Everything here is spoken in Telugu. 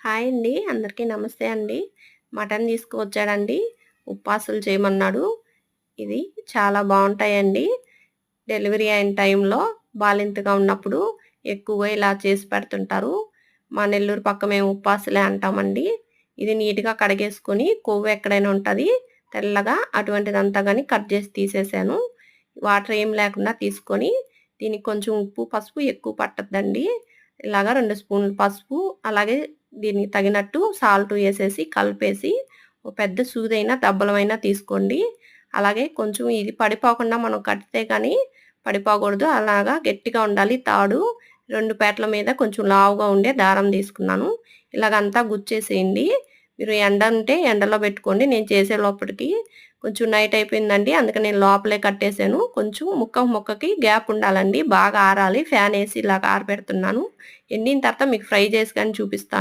హాయ్ అండి. అందరికీ నమస్తే అండి. మటన్ తీసుకువచ్చాడండి. ఉప్పాసులు చేయమన్నాడు. ఇది చాలా బావుంటాయండి. డెలివరీ అయిన టైంలో బాలింతగా ఉన్నప్పుడు ఎక్కువగా ఇలా చేసి పెడుతుంటారు. మా నెల్లూరు పక్క మేము ఉప్పాసులే అంటామండి. ఇది నీట్‌గా కడిగేసుకొని కొవ్వు ఎక్కడైనా ఉంటది తెల్లగా అటువంటిదంతా గాని కట్ చేసి తీసేసాను. వాటర్ ఏం లేకుండా తీసుకొని దీనికి కొంచెం ఉప్పు, పసుపు ఎక్కువ పట్టద్దండి. ఇలాగా 2 స్పూన్లు పసుపు, అలాగే దీనికి తగినట్టు సాల్ట్ ఏసేసి కలిపేసి ఓ పెద్ద సూదైనా, దబ్బలమైనా తీసుకోండి. అలాగే కొంచెం ఇది పడిపోకుండా మనం కడితే గానీ పడిపోకూడదు. అలాగా గట్టిగా ఉండాలి తాడు. 2 పేటల మీద కొంచెం లావుగా ఉండే దారం తీసుకున్నాను. ఇలాగంతా గుచ్చేసేయండి. మీరు ఎండ ఉంటే ఎండలో పెట్టుకోండి. నేను చేసే లోపటికి కొంచెం నైట్ అయిపోయిందండి. అందుకని నేను లోపలే కట్టేసాను. కొంచెం ముక్కకి గ్యాప్ ఉండాలండి. బాగా ఆరాలి. ఫ్యాన్ ఏసి ఇలాగ ఆరబెడుతున్నాను. ఎండిన తర్వాత మీకు ఫ్రై చేసి గాని చూపిస్తాను.